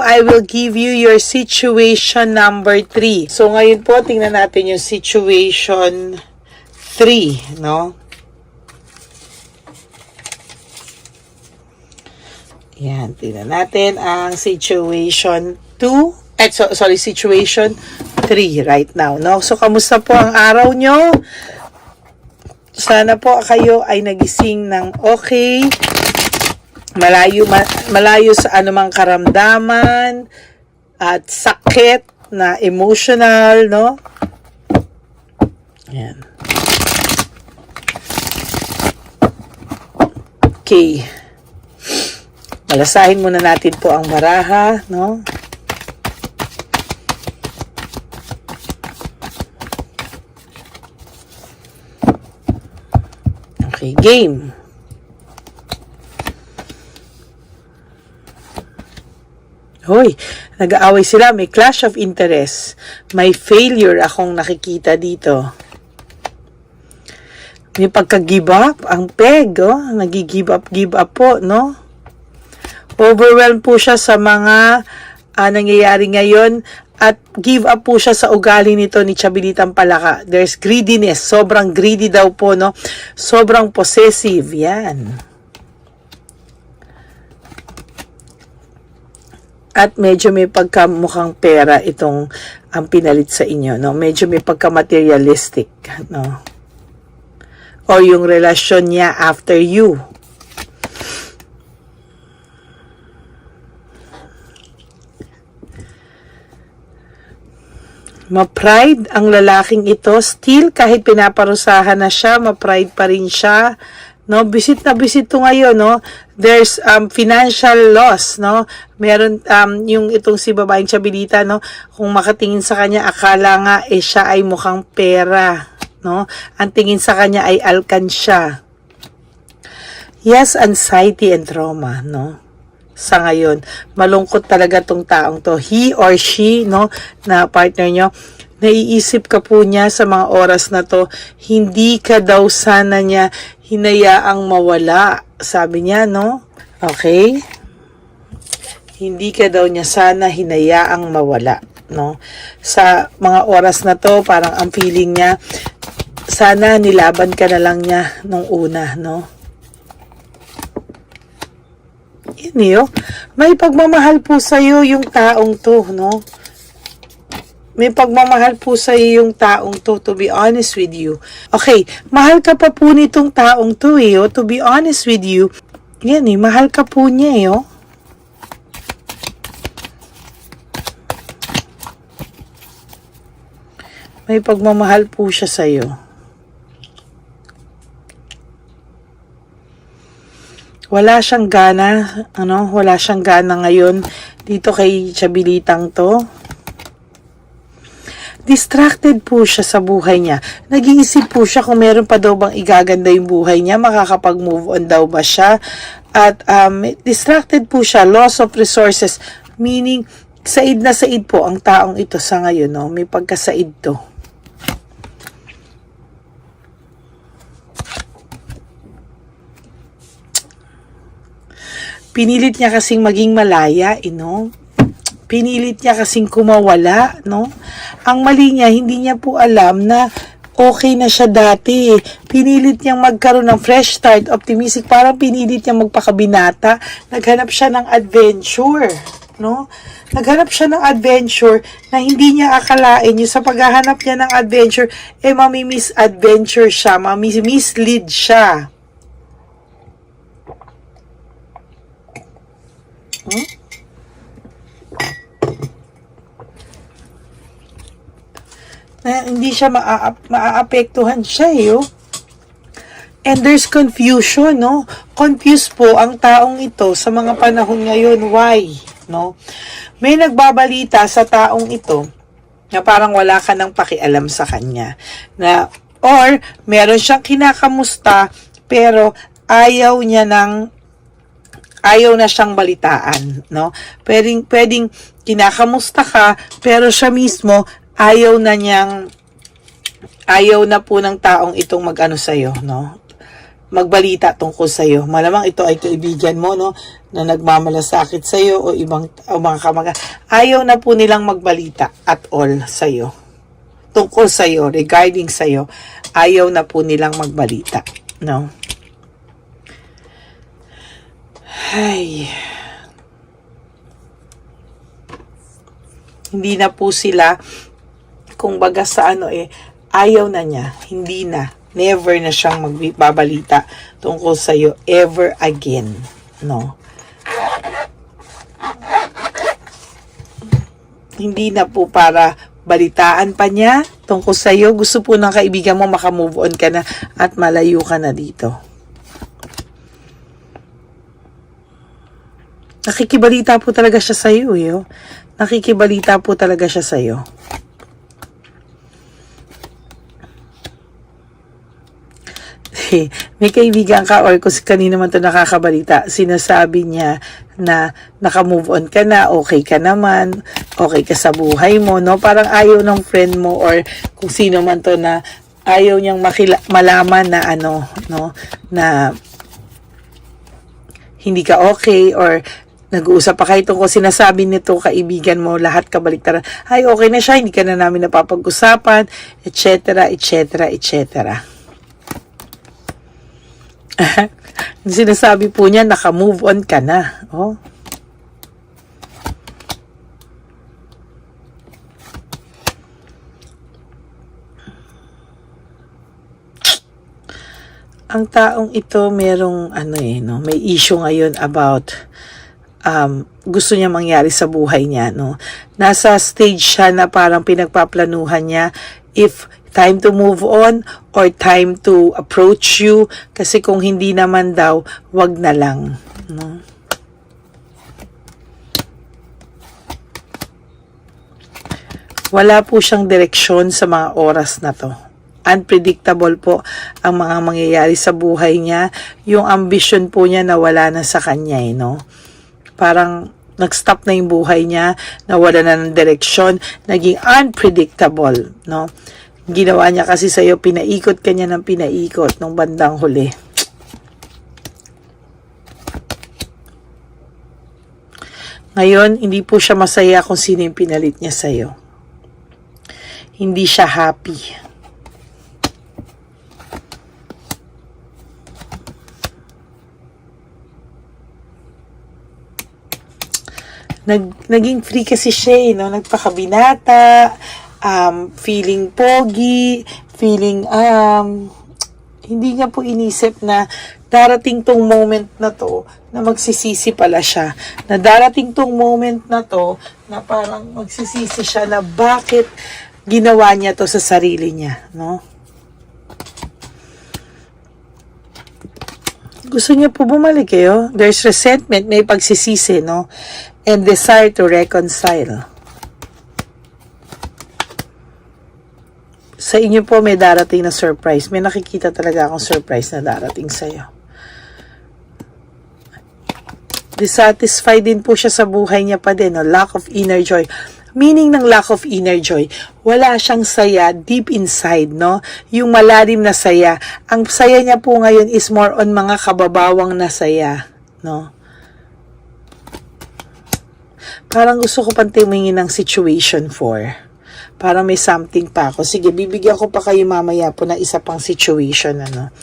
I will give you your situation number 3. So, ngayon po, tingnan natin yung situation 3, no? Yan, tingnan natin ang situation 2. Situation 3 right now, no? So, kamusta po ang araw nyo? Sana po kayo ay nagising ng okay, malayo sa anumang karamdaman at sakit na emotional, no? Yan. Okay. Malasahin muna natin po ang baraha, no? Okay, game. Hoy, nag-aaway sila. May clash of interest. May failure akong nakikita dito. May pagka-give up. Ang peg, oh. Nag-give up po, no? Overwhelmed po siya sa mga nangyayari ngayon. At give up po siya sa ugali nito ni Chabilitang Palaka. There's greediness. Sobrang greedy daw po, no? Sobrang possessive. Yan. At medyo may pagkamukhang pera itong ang pinalit sa inyo, no? Medyo may pagka-materialistic, no? O yung relasyon niya after you. Ma-pride ang lalaking ito. Still, kahit pinaparusahan na siya, ma-pride pa rin siya. No, bisit na bisit to ngayon, no? There's financial loss, no? Meron yung itong si babaeng Chabilita, no? Kung makatingin sa kanya, akala nga siya ay mukhang pera, no? Ang tingin sa kanya ay alkansya. Yes, anxiety and trauma, no? Sa ngayon, malungkot talaga tong taong to. He or she, no, na partner nyo, naiisip ka po niya sa mga oras na to, hindi ka daw sana niya hinayaang mawala. Sabi niya, no? Okay? Hindi ka daw niya sana hinayaang mawala, no? Sa mga oras na to, parang ang feeling niya, sana nilaban ka na lang niya nung una, no? Yan may pagmamahal po sa'yo yung taong to, no? May pagmamahal po sa'yo yung taong to be honest with you. Okay, mahal ka pa po nitong taong to, to be honest with you. Yan mahal ka po niya, May pagmamahal po siya sa'yo. Wala siyang gana, wala siyang gana ngayon dito kay Chabilitang to. Distracted po siya sa buhay niya. Nag-iisip po siya kung meron pa daw bang igaganda yung buhay niya, makakapag-move on daw ba siya. At distracted po siya, loss of resources, meaning said na said po ang taong ito sa ngayon, no? May pagkasaid to. Pinilit niya kasing maging malaya, Pinilit niya kasing kumawala, no? Ang mali niya, hindi niya po alam na okay na siya dati. Pinilit niyang magkaroon ng fresh start, optimistic, parang pinilit niyang magpakabinata. Naghanap siya ng adventure, no? Naghanap siya ng adventure na hindi niya akalain. Yung sa paghahanap niya ng adventure, mami-misadventure siya, mami-mislead siya. Hindi siya maaapektuhan siya, And there's confusion, no? Confused po ang taong ito sa mga panahon ngayon. Why? No? May nagbabalita sa taong ito na parang wala ka nang pakialam sa kanya. Or meron siyang kinakamusta pero ayaw na siyang balitaan, no? Pwedeng kinakamusta ka, pero siya mismo ayaw na po ng taong itong mag-ano sa'yo, no? magbalita tungkol sa'yo. Malamang ito ay kaibigan mo, no, na nagmamalasakit sa'yo o o mga kamag. Ayaw na po nilang magbalita at all sa'yo. Tungkol sa'yo, regarding sa'yo, ayaw na po nilang magbalita, no. Ay, hindi na po sila, kung baga sa ayaw na niya, hindi na, never na siyang magbabalita tungkol sa'yo ever again, no. Hindi na po para balitaan pa niya tungkol sa'yo. Gusto po ng kaibigan mo makamove on ka na at malayo ka na dito. Nakikibalita po talaga siya sa'yo, yo. Nakikibalita po talaga siya sa'yo. May kaibigan ka or kung kanina man to nakakabalita, sinasabi niya na naka-move on ka na, okay ka naman, okay ka sa buhay mo, no? Parang ayaw ng friend mo or kung sino man to na ayaw niyang malaman na no, na hindi ka okay or nag-uusap pa kayo tungkol sinasabi nito kaibigan mo, lahat kabaliktaran. Ay, okay na siya, hindi ka na namin napapag-usapan, etc., etc., etc. Sinasabi po niya, naka-move on ka na. Oh. Ang taong ito merong no, may issue ngayon about gusto niya mangyari sa buhay niya, no. Nasa stage siya na parang pinagpaplanuhan niya if time to move on or time to approach you, kasi kung hindi naman daw, wag na lang, no. Wala po siyang direksyon sa mga oras na to. Unpredictable po ang mga mangyayari sa buhay niya. Yung ambition po niya nawala na sa kanya, no. Parang nag-stop na yung buhay niya, nawala na ng direksyon, naging unpredictable, no. Ginawa niya kasi sa'yo, pinaikot ka niya ng pinaikot nung bandang huli. Ngayon, hindi po siya masaya kung sino yung pinalit niya sa'yo. Hindi siya happy. Naging free kasi siya, no? Nagpakabinata, feeling pogi, feeling, hindi niya po inisip na darating tong moment na to, na magsisisi pala siya. Na darating tong moment na to, na parang magsisisi siya na bakit ginawa niya to sa sarili niya, no? Gusto niya po bumalik kayo. There's resentment, may pagsisisi, no? And desire to reconcile. Sa inyo po may darating na surprise. May nakikita talaga akong surprise na darating sa'yo. Dissatisfied din po siya sa buhay niya pa din. No? Lack of inner joy. Meaning ng lack of inner joy, wala siyang saya deep inside, no? Yung malalim na saya. Ang saya niya po ngayon is more on mga kababawang na saya, no? Parang gusto ko pang tumingin ng situation 4. Parang may something pa ako. Sige, bibigyan ko pa kayo mamaya po na isa pang situation, ano.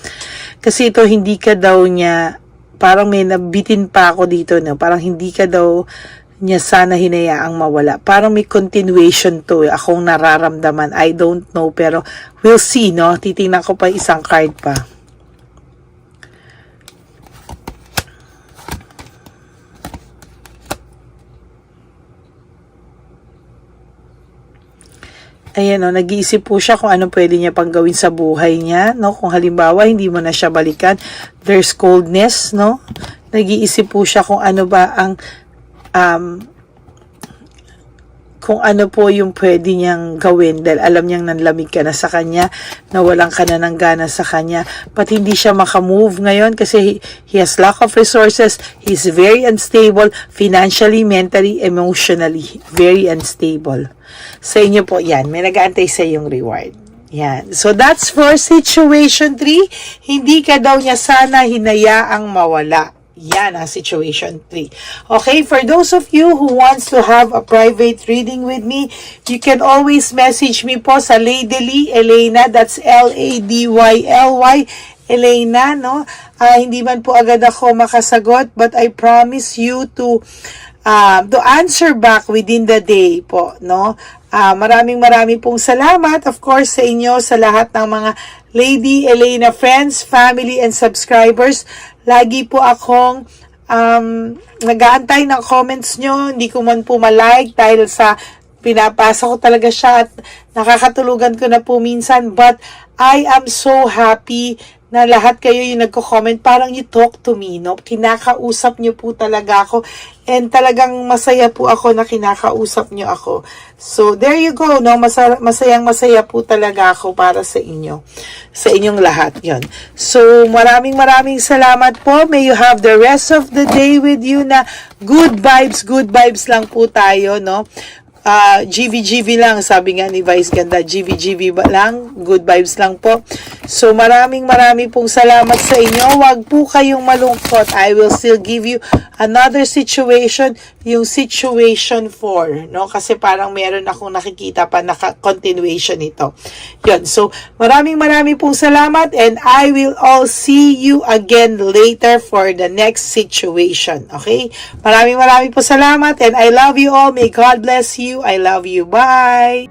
Kasi ito, hindi ka daw niya, parang may nabitin pa ako dito, no. Parang hindi ka daw niya sana hinayaang mawala. Parang may continuation to, akong nararamdaman. I don't know, pero we'll see, no. Titingnan ko pa isang card pa. Ayan, no, nag-iisip po siya kung ano pwede niya pang gawin sa buhay niya, no? Kung halimbawa, hindi mo na siya balikan, there's coldness, no? Nag-iisip po siya kung ano ba ang, kung ano po yung pwede niyang gawin dahil alam niyang nanlamig ka na sa kanya, nawalan ka na ng gana sa kanya, but hindi siya makamove ngayon kasi he has lack of resources, he's very unstable, financially, mentally, emotionally, very unstable. Sa inyo po yan, may nag-aantay sa yung reward. Yan. So, that's for situation 3. Hindi ka daw niya sana hinayaang mawala. Yan ang situation 3. Okay, for those of you who wants to have a private reading with me, you can always message me po sa Ladyly Elena. That's Ladyly Elena, no? Hindi man po agad ako makasagot, but I promise you to answer back within the day po, no? Maraming pong salamat, of course, sa inyo, sa lahat ng mga Lady Elena friends, family, and subscribers. Lagi po akong nag-aantay ng comments nyo. Hindi ko man po ma-like dahil sa pinapasa ko talaga siya at nakakatulugan ko na po minsan. But I am so happy na lahat kayo yung nagko-comment, parang you talk to me, no? Kinakausap nyo po talaga ako, and talagang masaya po ako na kinakausap nyo ako. So, there you go, no? Masayang-masaya po talaga ako para sa inyo. Sa inyong lahat, yon. So, maraming salamat po. May you have the rest of the day with you na good vibes lang po tayo, no? GV lang, sabi nga ni Vice Ganda, GV lang, good vibes lang po. So, maraming pong salamat sa inyo. Huwag po kayong malungkot. I will still give you another situation, yung situation 4, no? Kasi parang meron akong nakikita pa na continuation ito. Yun. So, maraming pong salamat, and I will all see you again later for the next situation. Okay? Maraming po salamat, and I love you all. May God bless you. I love you. Bye!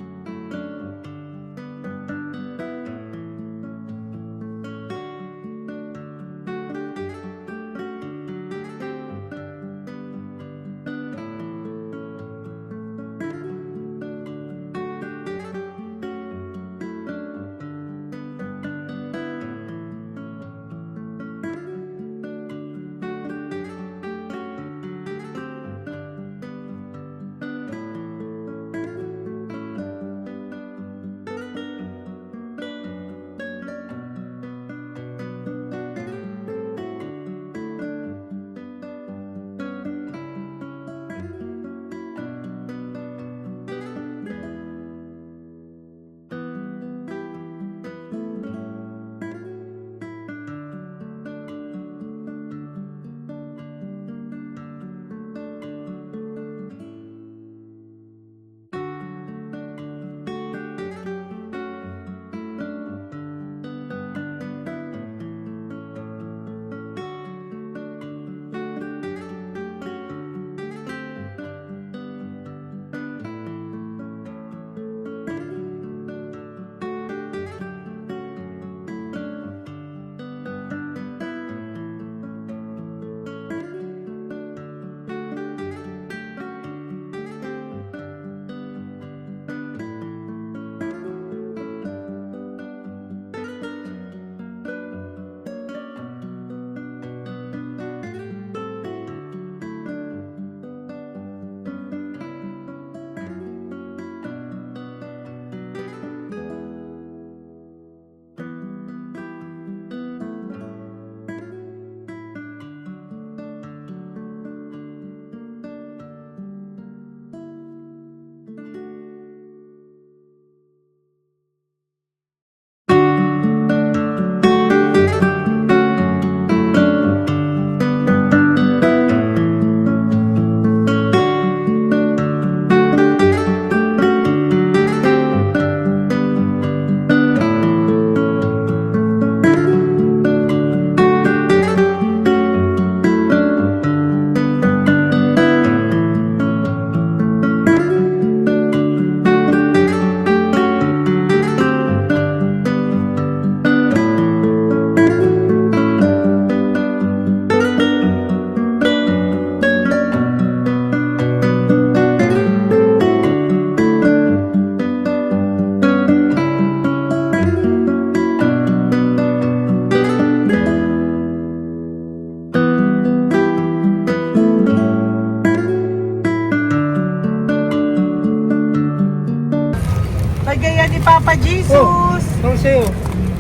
Bigay ni Papa Jesus. Ano sa'yo?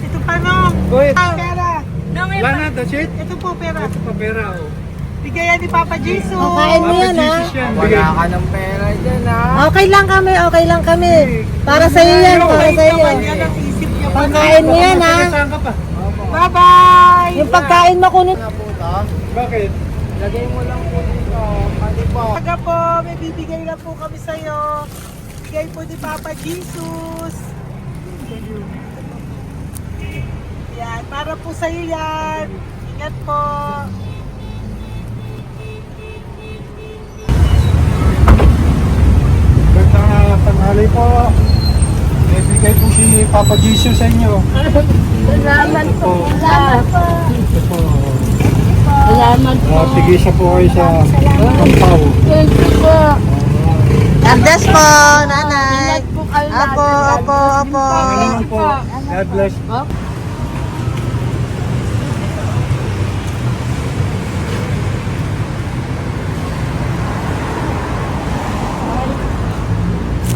Ito pa no. Go ahead. Pera. Wala na, that's it? Ito po pera. Ito pa pera, oh. Bigay ni Papa Jesus. Kain mo yan, ha? Wala ka ng pera dyan, ha? Okay lang kami. Para sa iyo yan, para sa iyo. Yan ang isip niya Pagkain mo yan, ha? Saan ka pa? Bye-bye! Yung pagkain mo kunin. Bakit? Lagay mo lang po dito. Pwede po. Taga po, may bibigay na po kami sa'yo. Bigay po ni Papa Jesus. Yan, para po sa'yo yan. Ingat po. Gandang tanghali po. May bigay po si Papa Jesus sa inyo. Salamat po. Ito po. Salamat po. Tigisa po kayo sa Pampaw. Thank you po. God bless po, nanay. Ingat po kayo Apo, apo, apo. Salamat po. God bless.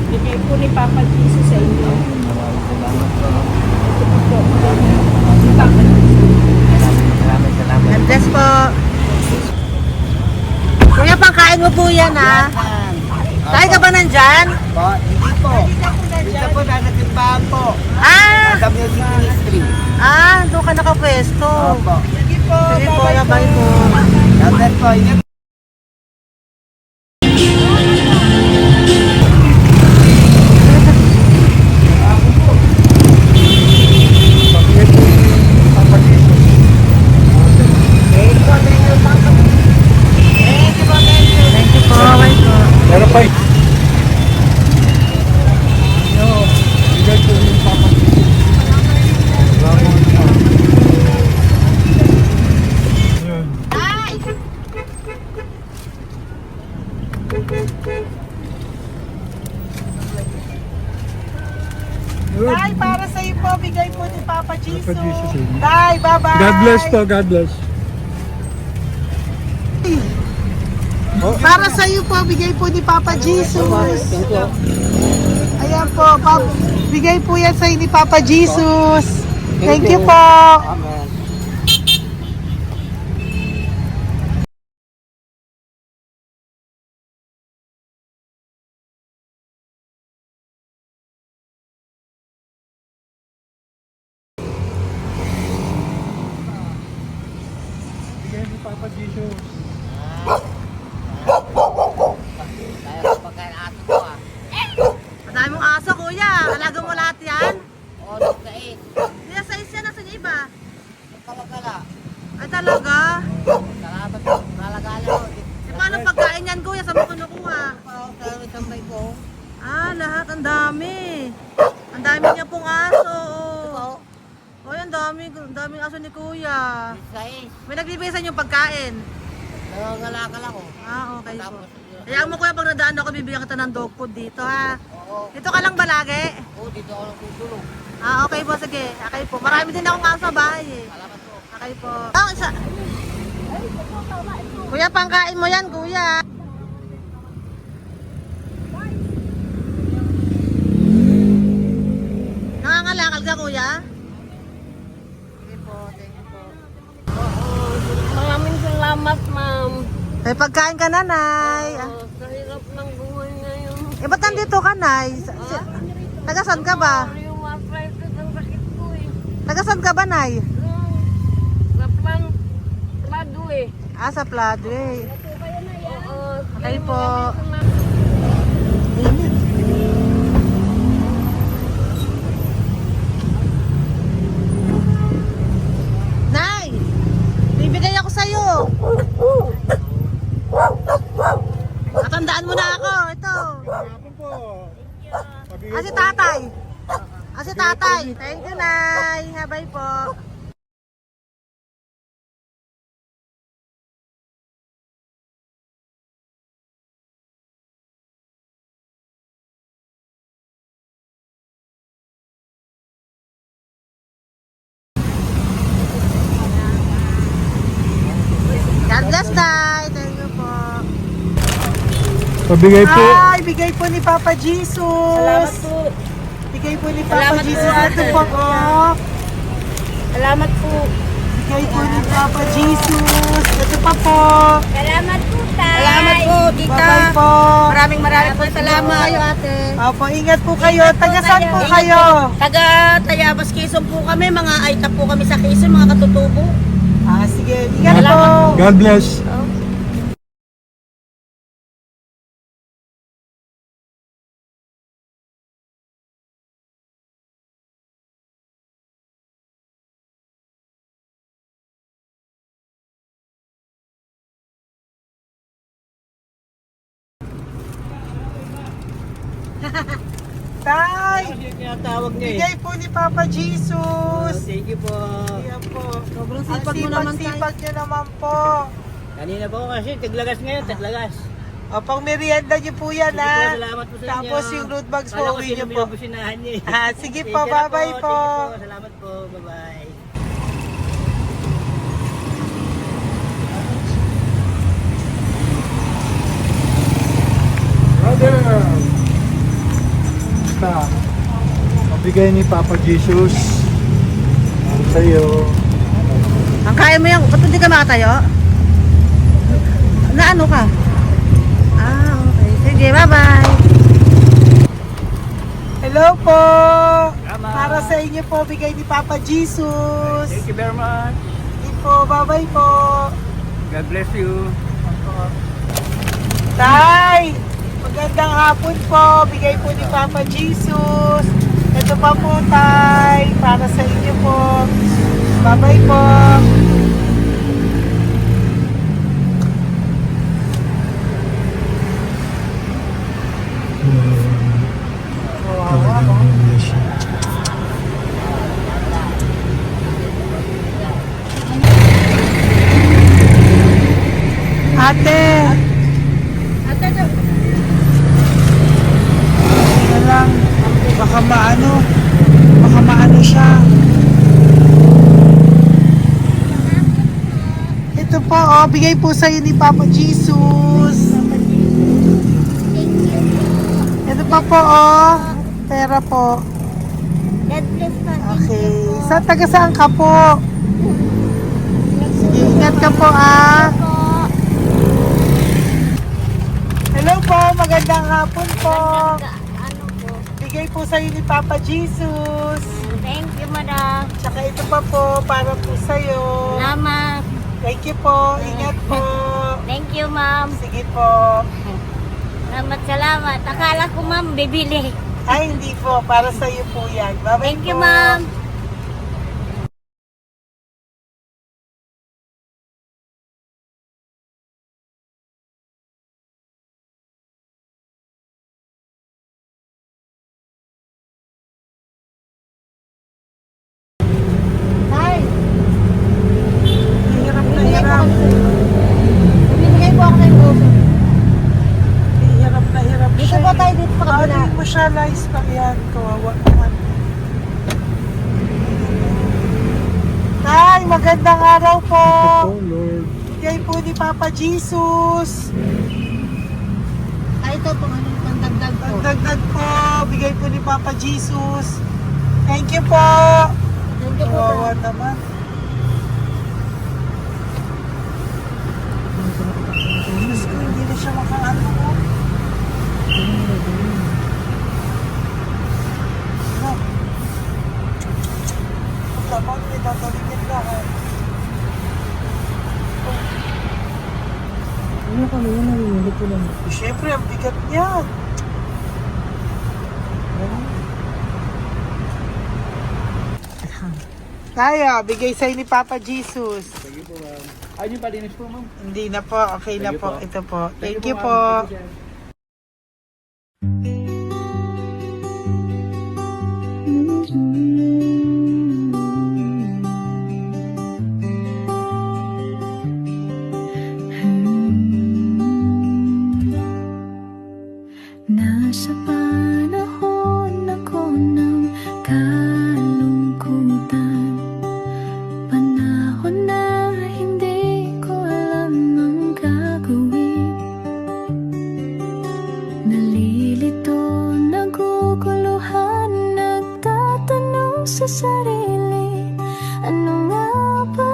Bigay po ni Papa Jesus sa inyo. God bless po. Kuya, pangkain mo po yan, ha? Tayo ka ba nandyan? Hindi po. Dito po nagatimbahan po. Ah! Sa music ministry. Doon ka nakapwesto. Opo. Sige po, labay po. Dapat po, ingat. Bakit po si Papa Jesus? Thank you po, bye po. Meron pa eh. Bigay po ni Papa Jesus. Salamat po. Yun. Good. Tay, para sa iyo po, bigay po ni Papa Jesus. Papa Jesus, eh. Tay, bye-bye. God bless po, God bless. Para sa iyo po, bigay po ni Papa Jesus. Ayan po, bigay po yan sa iyo ni Papa Jesus. Thank you po. Bigay ni Papa Jesus. Madami mong aso, kuya. Alaga mo lahat yan. O, nagkait. Kaya sa isya, nasa niya iba. Kalagala. Ay talaga. Salamat po. Nalagala ko. E paano pagkain yan, kuya? Saan mo kinukuha? Sa tambay ko. Lahat. Ang dami. Ang dami niya pong aso. Oy, ang daming aso ni kuya. Sais. May nagbibigay sa inyo pagkain. Nangangalakal ako. Okay po. Tapos, Kaya mo kuya, pag nadaan ako, bibigyan kita ng dog food dito, ha? oo. Dito ka lang ba lagi? Dito ako natutulog. Okay po, sige. Okay po. Marami din akong aso sa bahay, eh. Salamat po. Okay po. Kuya, pangkain mo yan, kuya. Nangangalakal ka, kuya? Sige po, thank you po. Maraming salamat, ma'am. May pagkain ka, nanay. Sa hirap ng buhay ngayon. Ba't nandito ka, nay? Tagasan ka ba? Yung arthritis ang sakit ko eh. Tagasan ka ba, nay? Sa plado eh. Sa Plado, eh. Oo. Okay po. Nay! Bibigay ako sa'yo. Natandaan mo na ako. Ito. Hapon po. Si tatay. Si tatay. Thank you, Nay. Habay po. God bless, Tay. Thank you po. Pabigay po. Ay, bigay po ni Papa Jesus. Salamat po. Bigay po ni Papa Salamat po, Jesus. ate. Ito po. Oh. Salamat po. Bigay po ni Papa Jesus. Ito pa po. Salamat po, tay. Salamat po, tita. Bye-bye po. Maraming po salamat. Kayo, ate. Opo, ingat po kayo. Taga saan po kayo? Taga Tayabas, Quezon po kami. Mga aita po kami sa Quezon, mga katutubo. Sige, ingat po. God bless. Tay, Tinatawag niya bigay po ni Papa Jesus. Thank you po. Ayan po. Sobrang Ang sipag mo naman, tay. sipag nyo naman po. Kanina po kasi, taglagas ngayon, taglagas. O, pang merienda nyo po yan, Sige po, ha? salamat po sa inyo. Tapos yung root bags po, Kala ko uwi nyo sino po. binubusinahan niyo eh. Sige Sige po, na bye-bye po. Sige po, salamat po. Bye-bye. Brother! Basta, mabigay ni Papa Jesus ang sa'yo. Ang kaya mo yan, ba't hindi ka makatayo? Na ano ka? Okay. Sige, bye-bye. Hello po. Tama. Para sa inyo po, bigay ni Papa Jesus. Thank you very much. Sige po, bye-bye po. God bless you. Tay, magandang hapon po. Bigay po ni Papa Jesus. Ito pa po, Tay. Para sa inyo po. Bye-bye po. Ate. Tingnan lang. Baka maano siya. Ito po, bigay po sa'yo ni Papa Jesus. Ito pa po, pera po. God bless po. Okay. Taga saan ka po? Sige, ingat ka po, Hello po, magandang hapon po. Ano po? Bigay po sa'yo ni Papa Jesus. Thank you, madam. Tsaka ito pa po, para po sa'yo. Salamat. Thank you po, ingat po. Thank you, ma'am. Sige po. Salamat. Akala ko, ma'am, bibili. Ay, hindi po, para sa'yo po yan. Bye-bye Thank you, po. ma'am. Hi. Hirap na hirap. Bibigay po ako ng uso. Hirap na hirap Dito siya. po tayo, dito pa kabila. Hindi mo siya lies pa yan. Kawawa naman. Tay, magandang araw po. Oh Lord. Bigay po ni Papa Jesus. Ay, ito po, ano, pandagdag po. Dagdag po. Bigay po ni Papa Jesus. Thank you po. Thank you po. Kawawa naman. Diyos ko, hindi na siya makaano po. Ano? Tama, may tatalingin lahat. Ano kami yun, narinig ko lang. Siyempre, ang bigat niyan. Kaya, bigay sa'yo ni Papa Jesus. Sige po, ma'am. Ayun yung palinis po, ma'am. Hindi na po, okay na Sige po. po. Ito po. Thank you ma'am. po. Thank you, sir. Nasa panahon ako ng kalungkutan, panahon na hindi ko alam ang gagawin. Nalilito, naguguluhan, nagtatanong sa sarili, ano nga ba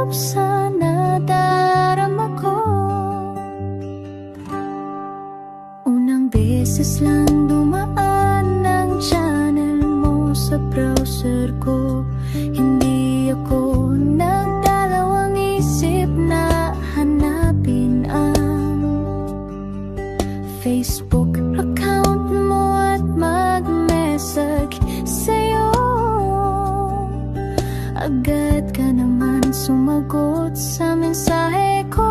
sakop sa nadarama ko. Unang beses lang dumaan ang channel mo sa browser ko. Hindi ako nagdalawang isip na hanapin ang Facebook account mo at mag-message sa'yo. Agad ka naman sumagot sa mensahe ko.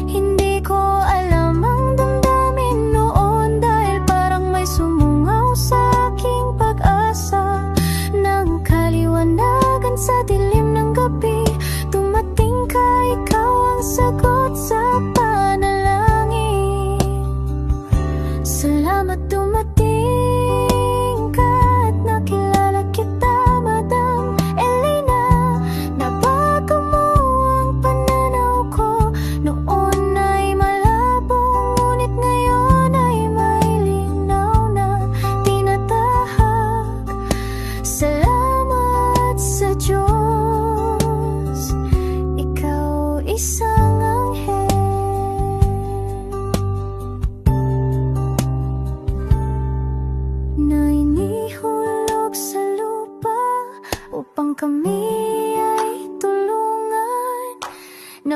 Hindi ko alam ang damdamin noon dahil parang may sumungaw sa aking pag-asa. Nang kaliwanagan sa dilim ng gabi, dumating ka, ikaw ang sagot sa panalangin. Salamat dumating ka at nakilala kita, Madam Elena. Nabago mo ang pananaw ko. Noon ay malabo, ngunit ngayon ay may linaw na tinatahak. Salamat sa Diyos, ikaw isang anghel na inihulog sa lupa upang kami ay tulungan na